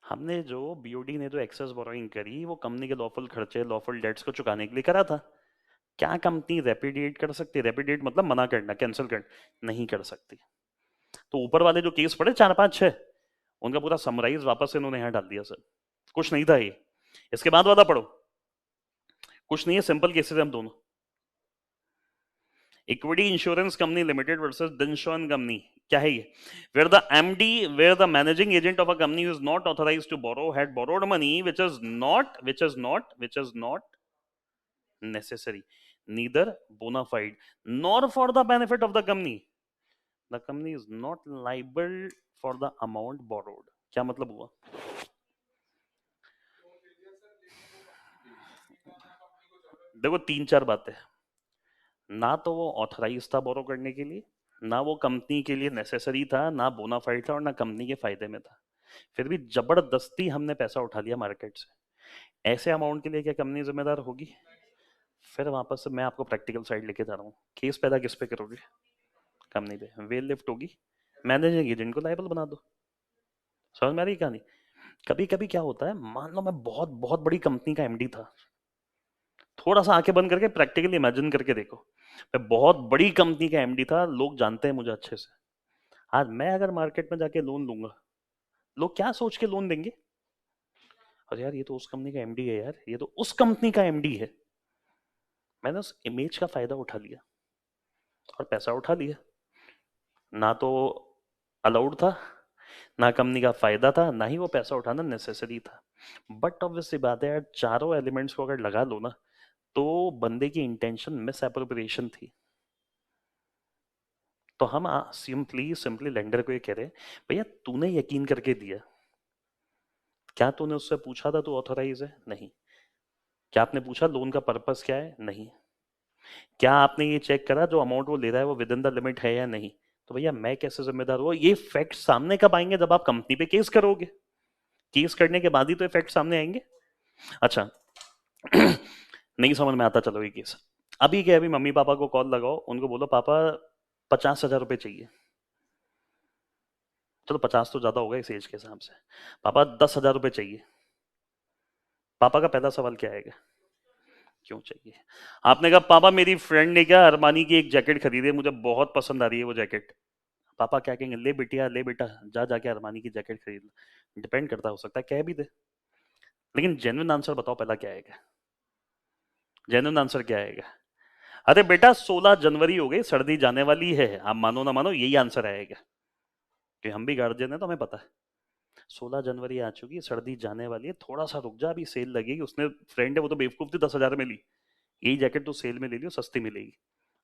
हमने जो बीओडी ने जो एक्सेस बोरोइंग करी वो कंपनी के लॉफुल खर्चे, लॉफुल डेट्स को चुकाने के लिए करा था। क्या कंपनी रेपिडिएट कर सकती है? रेपिडिएट मतलब मना करना, कैंसिल करना, नहीं कर सकती। तो ऊपर वाले जो केस पड़े 4 5 6, उनका पूरा समराइज वापस से इन्होंने यहाँ डाल दिया सर, कुछ नहीं था ये। इसके बाद वाला पढ़ो, कुछ नहीं है, सिंपल केसेस हम दोनों। Equity insurance company limited versus Dinshaw company, क्या है ये? Where the MD, where the managing agent of a company is not authorised to borrow had borrowed money which is not necessary, neither bona fide, nor for the benefit of the company. The company is not liable for the amount borrowed. क्या मतलब हुआ? देखो तीन चार बातें, ना तो वो ऑथराइज था बोरो करने के लिए, ना वो कंपनी के लिए नेसेसरी था, ना बोनाफाइड था, और ना कंपनी के फायदे में था। फिर भी जबरदस्ती हमने पैसा उठा लिया मार्केट से। ऐसे अमाउंट के लिए क्या कंपनी जिम्मेदार होगी? फिर वापस से मैं आपको प्रैक्टिकल साइड लेके जा रहा हूँ। केस पैदा किस पे करोगे? कंपनी पे। वेल लिफ्ट होगी, मैनेजिंग एजेंट को लायबल बना दो। समझ में आ रही कहानी? कभी कभी क्या होता है, मान लो मैं बहुत बहुत बड़ी कंपनी का एमडी था, थोड़ा सा आंखें बंद करके प्रैक्टिकली इमेजिन करके देखो, मैं बहुत बड़ी कंपनी का एमडी था, लोग जानते हैं मुझे अच्छे से। आज मैं अगर मार्केट में जाके लोन लूंगा, लोग क्या सोच के लोन देंगे? अरे यार ये तो उस कंपनी का एमडी है, यार ये तो उस कंपनी का एमडी है। मैंने उस इमेज का फायदा उठा लिया और पैसा उठा लिया। ना तो अलाउड था, ना कंपनी का फायदा था, ना ही वो पैसा उठाना नेसेसरी था। बट ऑब्वियसली बात है यार, चारों एलिमेंट्स को अगर लगा लो ना, तो बंदे की इंटेंशन मिस एप्रोप्रिएशन थी। तो हम सिंपली सिंपली लेंडर को ये कह रहे हैं, भैया तूने यकीन करके दिया, क्या तूने उससे पूछा था तू ऑथोराइज है? नहीं। क्या आपने पूछा लोन का पर्पस क्या है? नहीं। क्या आपने ये चेक करा जो अमाउंट वो ले रहा है वो विद इन द लिमिट है या नहीं? तो भैया मैं कैसे जिम्मेदार हुआ? ये फैक्ट सामने कब आएंगे? जब आप कंपनी पे केस करोगे। केस करने के बाद ही तो फैक्ट सामने आएंगे। अच्छा नहीं समझ में आता, चलो ये केस अभी क्या, अभी मम्मी पापा को कॉल लगाओ, उनको बोलो पापा 50,000 रुपये चाहिए। चलो 50 तो ज्यादा होगा इस एज के हिसाब से। पापा 10,000 रुपये चाहिए। पापा का पहला सवाल क्या आएगा? क्यों चाहिए? आपने कहा पापा मेरी फ्रेंड ने क्या अरमानी की एक जैकेट खरीदी है, मुझे बहुत पसंद आ रही है वो जैकेट। पापा क्या कहेंगे? ले बिटिया ले बेटा, जा जाके अरमानी की जैकेट खरीद लो। डिपेंड करता, हो सकता है कह भी दे, लेकिन जेन्युइन आंसर बताओ पहला क्या आएगा? जेन्युइन आंसर क्या आएगा? अरे बेटा 16 जनवरी हो गई, सर्दी जाने वाली है, आप मानो ना मानो यही आंसर आएगा, कि हम भी गार्जियन है तो हमें पता है। 16 जनवरी आ चुकी, सर्दी जाने वाली है, थोड़ा सा रुक जा, अभी सेल लगेगी। उसने फ्रेंड है वो तो बेवकूफ थी, 10,000 में ली। यही जैकेट तो सेल में ले लियो, सस्ती मिलेगी,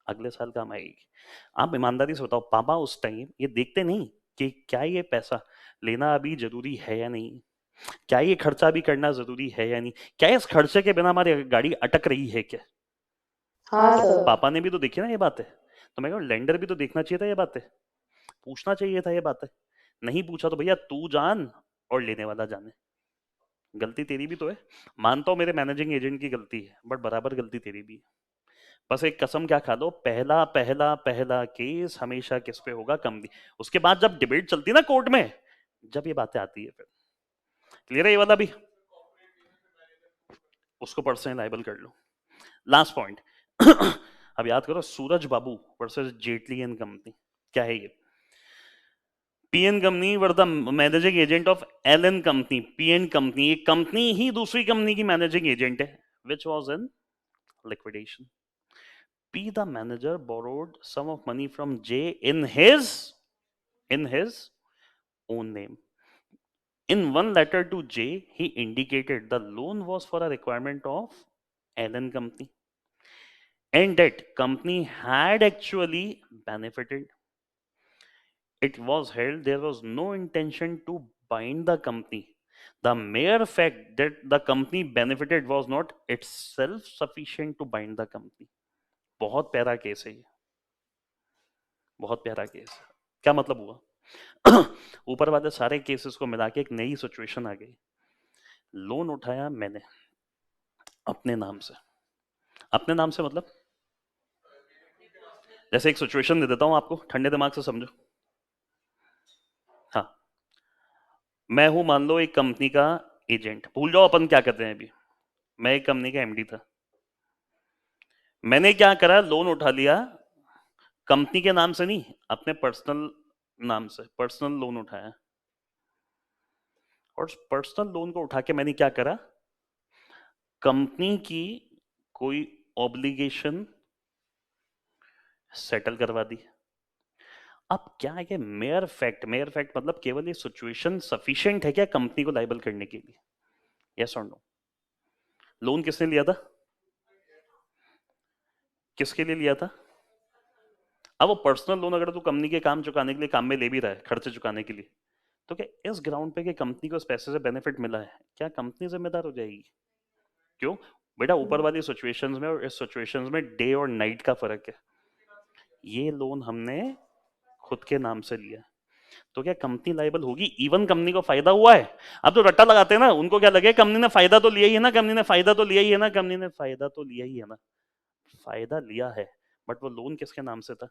अगले साल काम आएगी। आप ईमानदारी से बताओ, पापा उस टाइम ये देखते नहीं कि क्या ये पैसा लेना अभी जरूरी है या नहीं? क्या ये खर्चा भी करना जरूरी है या नहीं? क्या इस खर्चे के बिना हमारी गाड़ी अटक रही है क्या? हाँ तो सर। पापा ने भी तो देखी ना ये बातें। तो मैं कहूँ लेंडर भी तो देखना चाहिए था ये बातें, पूछना चाहिए था ये बातें। नहीं पूछा तो भैया तू जान और लेने वाला जाने। गलती तेरी भी तो है, मानता हूँ मेरे मैनेजिंग एजेंट की गलती है, बट बराबर गलती तेरी भी है। बस एक कसम क्या खा लो, पहला पहला पहला केस हमेशा किस पे होगा? कंपनी। उसके बाद जब डिबेट चलती है ना कोर्ट में, जब ये बातें आती है, फिर क्लियर है ये वाला भी, उसको पर्सनल लाइबल कर लो। लास्ट पॉइंट अब याद करो, Suraj Babu versus Jaitley and company, क्या है ये? PN company were the managing agent of Allen company. PN company, एक कंपनी ही दूसरी कंपनी की मैनेजिंग एजेंट है, which was in liquidation. P the manager borrowed sum of money from J in his own name. In one letter to J, he indicated the loan was for a requirement of Allen company and that company had actually benefited. It was held there was no intention to bind the company. The mere fact that the company benefited was not itself sufficient to bind the company. बहुत प्यारा case है ये, बहुत प्यारा case. क्या मतलब हुआ? ऊपर वाले सारे केसेस को मिला के एक नई सिचुएशन आ गई। लोन उठाया मैंने अपने नाम से। अपने नाम से मतलब, जैसे एक सिचुएशन दे देता हूं आपको, ठंडे दिमाग से समझो। हाँ, मैं हूं मान लो एक कंपनी का एजेंट, भूल जाओ अपन क्या करते हैं अभी। मैं एक कंपनी का एमडी था, मैंने क्या करा, लोन उठा लिया कंपनी के नाम से नहीं, अपने पर्सनल नाम से पर्सनल लोन उठाया। और पर्सनल लोन को उठा के मैंने क्या करा, कंपनी की कोई ऑब्लिगेशन सेटल करवा दी। अब क्या है कि मेयर फैक्ट मतलब केवल ये सिचुएशन सफिशिएंट है क्या कंपनी को लाइबल करने के लिए? यस और नो? लोन किसने लिया था? किसके लिए लिया था? अब वो पर्सनल लोन अगर तू कंपनी के काम चुकाने के लिए काम में ले भी रहा है, खर्चे चुकाने के लिए, तो क्या इस ग्राउंड पे कि कंपनी को इस पैसे से बेनिफिट मिला है, क्या कंपनी जिम्मेदार हो जाएगी? क्यों? बेटा ऊपर वाली सिचुएशंस में और इस सिचुएशंस में डे और नाइट का फर्क है। ये लोन हमने खुद के नाम से लिया, तो क्या कंपनी लाइबल होगी? इवन कंपनी को फायदा हुआ है। अब तो रट्टा लगाते हैं ना, उनको क्या लगे कंपनी ने फायदा तो लिया ही है ना, कंपनी ने फायदा तो लिया ही है ना, कंपनी ने फायदा तो लिया ही है ना। फायदा लिया है, बट वो लोन किसके नाम से था?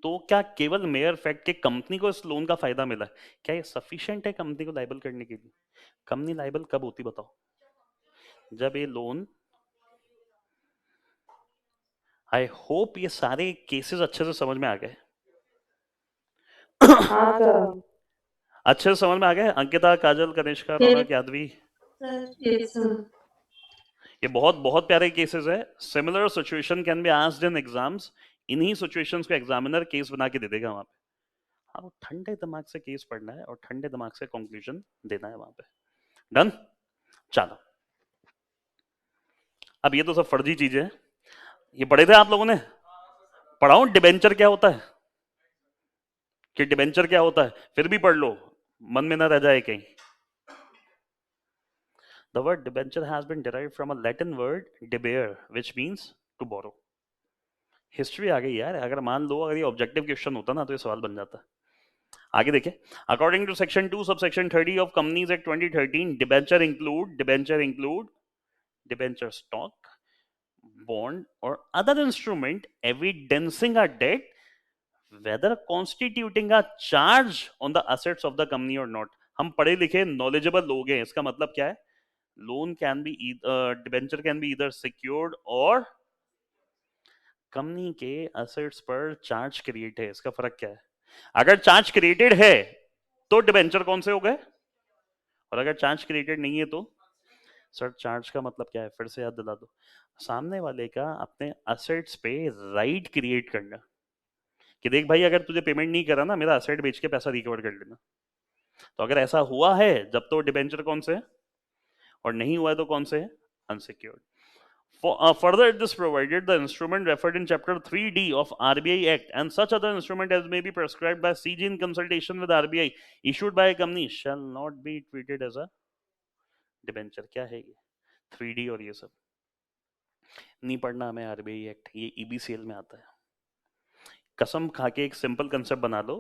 तो क्या केवल मेयर फैक्ट के कंपनी को इस लोन का फायदा मिला है, क्या ये सफिशिएंट है कंपनी को लाइबल करने के लिए? कंपनी लाइबल कब होती बताओ? जब ये लोन, आई होप ये सारे केसेस अच्छे से समझ में आ गए। हाँ सर। अच्छे से समझ में आ गए? अंकिता, काजल, कनिष्का, रौनक, यादवी, यस सर। ये बहुत बहुत प्यारे केसेस है। Similar situation can be asked in exams. इन्हीं सिचुएशंस को एग्जामिनर केस बना के दे देगा वहां पे। हाँ, ठंडे दिमाग से केस पढ़ना है और ठंडे दिमाग से कंक्लूजन देना है वहां पे। डन? चलो, अब ये तो सब फर्जी चीजें हैं। ये पढ़े थे आप लोगों ने? पढ़ाऊं डिबेंचर क्या होता है? कि डिबेंचर क्या होता है फिर भी पढ़ लो, मन में ना रह जाए कहीं। The word debenture has been derived from a Latin word debere, which means to borrow. History आ गई यार। अगर मान लो अगर ये ऑब्जेक्टिव क्वेश्चन होता ना तो ये सवाल बन जाता। आगे देखिए, according to section 2 sub section 30 of companies act 2013, debenture stock, bond और other instrument evidencing a debt whether constituting a charge on the assets of the company or not। हम पढ़े लिखे नॉलेजेबल लोग हैं, इसका मतलब क्या है? Loan can be, debenture can be इधर सिक्योर्ड और कंपनी के असेट्स पर चार्ज क्रिएट है। इसका फर्क क्या है? अगर चार्ज क्रिएटेड है तो डिबेंचर कौन से हो गए, और अगर चार्ज क्रिएटेड नहीं है तो? सर चार्ज का मतलब क्या है फिर से याद दिला दो। सामने वाले का अपने असेट्स पे राइट क्रिएट करना, कि देख भाई अगर तुझे पेमेंट नहीं करा ना, मेरा असेट बेच के पैसा रिकवर कर लेना। तो अगर ऐसा हुआ है जब तो डिबेंचर कौन से है, और नहीं हुआ है तो कौन से है? Unsecured. Further, it is provided the instrument referred in Chapter 3D of RBI Act and such other instrument as may be prescribed by CG in consultation with RBI issued by a company shall not be treated as a debenture। क्या है ये 3D और ये सब नहीं पढ़ना हमें। RBI act ये EBCL में आता है। कसम खा के एक सिंपल कंसेप्ट बना लो,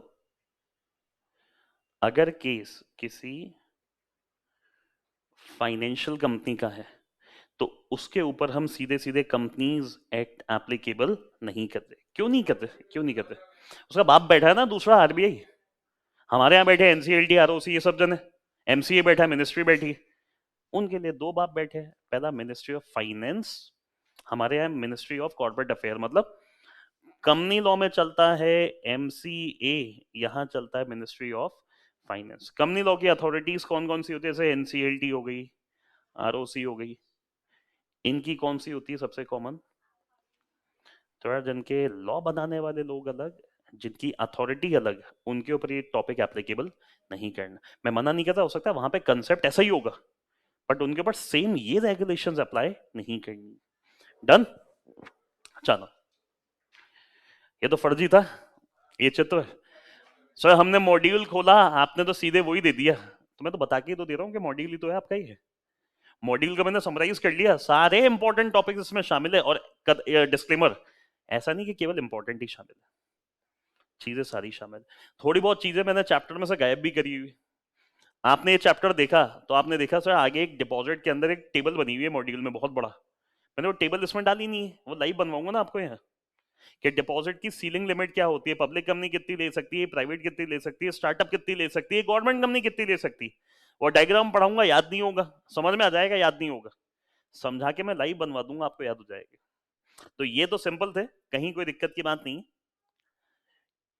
अगर केस किसी फाइनेंशियल कंपनी का है तो उसके ऊपर हम सीधे सीधे कंपनीज एक्ट एप्लीकेबल नहीं करते। क्यों नहीं करते? क्यों नहीं करते? उसका बाप बैठा है ना दूसरा, आरबीआई। हमारे यहाँ बैठे एनसीएलटी, आरओसी, ये सब जन है। एमसीए बैठा है, मिनिस्ट्री बैठी है। उनके लिए दो बाप बैठे हैं। पहला मिनिस्ट्री ऑफ फाइनेंस, हमारे यहाँ मिनिस्ट्री ऑफ कॉर्पोरेट अफेयर। मतलब कंपनी लॉ में चलता है एमसीए, यहाँ चलता है ministry of finance. Company law की अथॉरिटीज कौन कौन सी होती है? जैसे एनसीएलटी हो गई, आरओसी हो गई। इनकी कौन सी होती है सबसे कॉमन? थोड़ा जिनके लॉ बनाने वाले लोग अलग, जिनकी अथॉरिटी अलग, उनके ऊपर ये टॉपिक एप्लीकेबल नहीं करना। मैं मना नहीं करता, हो सकता है वहां पे कंसेप्ट ऐसा ही होगा, बट उनके ऊपर सेम ये रेगुलेशंस अप्लाई नहीं करनी। डन? चलो, ये तो फर्जी था। ये चित्र सर हमने मॉड्यूल खोला, आपने तो सीधे वही दे दिया। तो मैं तो बता के तो दे रहा हूँ कि मॉड्यूल ही तो है आपका ही है। मॉड्यूल का मैंने समराइज कर लिया, सारे इंपॉर्टेंट टॉपिक्स इसमें शामिल है। और डिस्क्लेमर, ऐसा नहीं कि केवल इंपॉर्टेंट ही शामिल है, चीजें सारी शामिल। थोड़ी बहुत चीजें मैंने चैप्टर में से गायब भी करी हुई। आपने ये चैप्टर देखा तो आपने देखा सर आगे एक डिपॉजिट के अंदर एक टेबल बनी हुई है मॉड्यूल में, बहुत बड़ा। मैंने वो टेबल इसमें डाली नहीं है, वो लाइव बनवाऊंगा ना आपको यहाँ, कि डिपॉजिट की सीलिंग लिमिट क्या होती है, पब्लिक कंपनी कितनी ले सकती है, प्राइवेट कितनी ले सकती है, स्टार्टअप कितनी ले सकती है, गवर्नमेंट कंपनी कितनी ले सकती है। वो डायग्राम पढ़ाऊंगा, याद नहीं होगा, समझ में आ जाएगा, याद नहीं होगा, समझा के मैं लाइव बनवा दूंगा, आपको याद हो जाएगा। तो ये तो सिंपल थे, कहीं कोई दिक्कत की बात नहीं।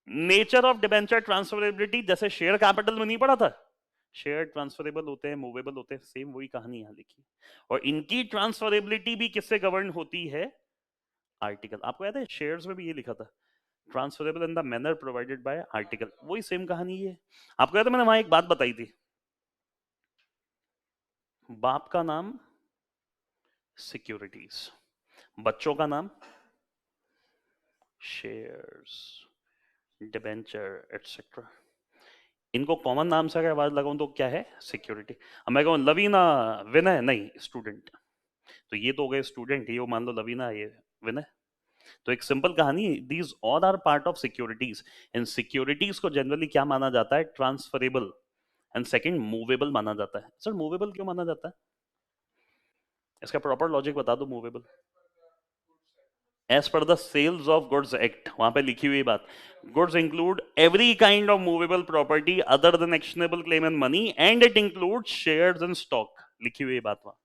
नेचर ऑफ डिबेंचर ट्रांसफरेबिलिटी, जैसे शेयर कैपिटल में नहीं पढ़ा था, शेयर ट्रांसफरेबल होते हैं, मूवेबल होते हैं, सेम वही कहानी यहां लिखी। और इनकी ट्रांसफरेबिलिटी भी किससे गवर्न होती है? आर्टिकल। आपको याद है शेयर्स में भी ये लिखा था, transferable in the manner provided by article, वही सेम कहानी है। आपको याद है मैंने वहां एक बात बताई थी, बाप का नाम सिक्योरिटीज, बच्चों का नाम शेयर्स, डिबेंचर एटसेट्रा। इनको कॉमन नाम से अगर आवाज लगाऊं तो क्या है, सिक्योरिटी। अब मैं कहूं लवीना विनय, नहीं स्टूडेंट, तो ये तो हो गए स्टूडेंट, ये मान लो लवीना, ये विनय। तो एक सिंपल कहानी, these all are part of securities. इन सिक्योरिटीज को जनरली क्या माना जाता है, ट्रांसफरेबल, एंड सेकंड मूवेबल माना जाता है। सर मूवेबल क्यों माना जाता है, इसका प्रॉपर लॉजिक बता दो। Movable as per the sales of goods act, वहां पे लिखी हुई बात, goods include every kind of movable property other than actionable claim in money and it include shares and stock, लिखी हुई बात वहां।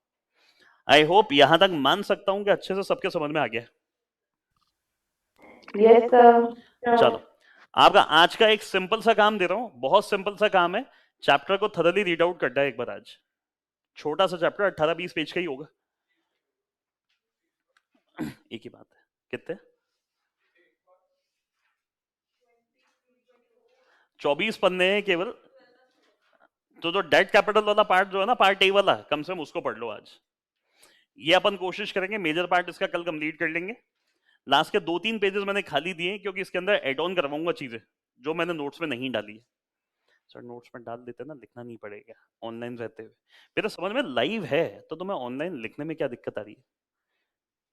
आई होप यहां तक मान सकता हूं कि अच्छे से सबके समझ में आ गया। Yes sir. चलो, आपका आज का एक सिंपल सा काम दे रहा हूं, बहुत सिंपल सा काम है, चैप्टर को थरली रीड आउट करना है एक बार आज। छोटा सा चैप्टर 18-20 पेज का ही होगा। एक ही बात है, कितने 24 पन्ने हैं केवल। तो जो डेट कैपिटल वाला पार्ट जो है ना, पार्ट ए वाला, कम से कम उसको पढ़ लो आज। ये अपन कोशिश करेंगे मेजर पार्ट इसका कल कंप्लीट कर लेंगे। लास्ट के 2-3 पेजेस मैंने खाली दिए क्योंकि इसके अंदर एड ऑन करवाऊंगा चीजें जो मैंने नोट्स में नहीं डाली है। सर नोट्स में डाल देते ना, लिखना नहीं पड़ेगा ऑनलाइन रहते हुए। मेरा समझ में लाइव है तो तुम्हें ऑनलाइन लिखने में क्या दिक्कत आ रही है,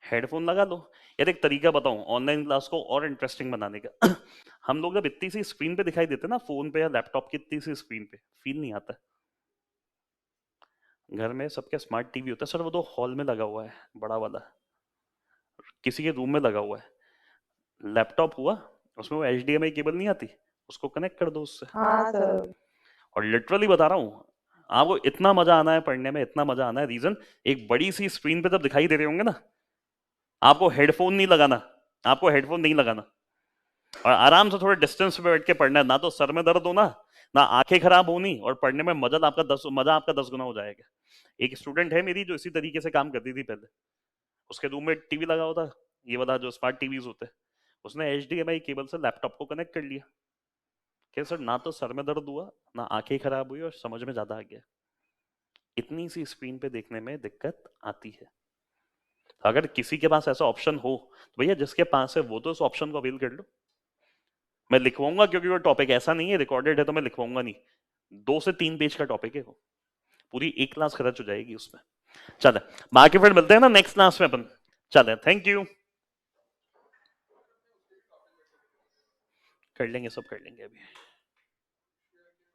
हेडफोन लगा लो। यार एक तरीका बताऊं ऑनलाइन क्लास को और इंटरेस्टिंग बनाने का हम लोग जब इतनी सी स्क्रीन पे दिखाई देते ना, फोन पे या लैपटॉप की इतनी सी स्क्रीन पे फील नहीं आता। घर में सबके स्मार्ट टीवी होता है सर, वो तो हॉल में लगा हुआ है बड़ा वाला, किसी के रूम में लगा हुआ है। लैपटॉप हुआ, उसमें वो HDMI केबल नहीं आती, उसको कनेक्ट कर दो उससे। हाँ सर। और लिटरली बता रहा हूँ, आपको इतना मजा आना है पढ़ने में, इतना मजा आना है। रीजन, एक बड़ी सी स्क्रीन पे जब दिखाई दे रहे होंगे ना, आपको हेडफोन नहीं लगाना, आपको हेडफोन नहीं लगाना, और आराम से थोड़े डिस्टेंस पे बैठ के पढ़ना है। ना तो सर में दर्द होना, ना आंखें खराब होनी, और पढ़ने में मजा आपका 10 गुना हो जाएगा। एक स्टूडेंट है मेरी जो इसी तरीके से काम करती थी पहले, उसके रूम में टीवी लगा हुआ था, ये वाला जो स्मार्ट टीवीज होते हैं, उसने HDMI केबल से लैपटॉप को कनेक्ट कर लिया। क्या सर, ना तो सर में दर्द हुआ, ना आंखें खराब हुई, और समझ में ज्यादा आ गया। इतनी सी स्क्रीन पे देखने में दिक्कत आती है। अगर किसी के पास ऐसा ऑप्शन हो तो भैया जिसके पास है वो तो उस ऑप्शन को अवेल कर लो। मैं लिखवाऊंगा क्योंकि वो टॉपिक ऐसा नहीं है, रिकॉर्डेड है, तो मैं लिखवाऊंगा नहीं। 2 से 3 पेज का टॉपिक है वो, पूरी एक क्लास खर्च हो जाएगी उसमें। चले, बाकी फिर मिलते हैं ना नेक्स्ट क्लास में अपन। चले, थैंक यू। कर लेंगे, सब कर लेंगे अभी।